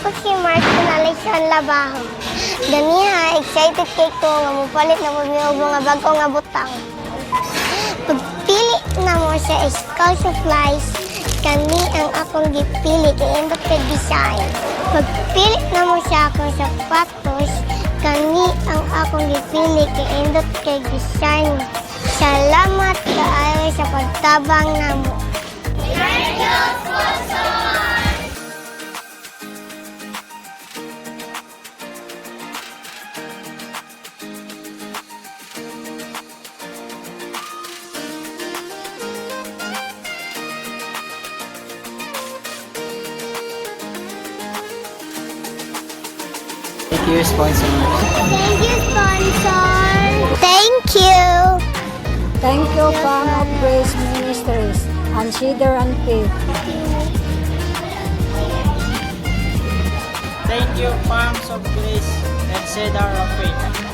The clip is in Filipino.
Ako si Martin Alexan Labaho. Ganiha, excited kay ko nga mupalit na pagmiog mga bago nga butang. Pagpili na mo sa Scout Supplies, kami ang akong gipili kay indot kay design. Pagpili na mo sa akong sapatos, kami ang akong gipili kay indot kay design. Salamat kaayo sa pagtabang namo. Thank you, sponsor! Thank you, sponsor. Thank you, sponsor! Thank you! Thank you, Farm of Grace Ministries and Cedar and Faith. Thank you, Farms of Grace and Cedar of Faith.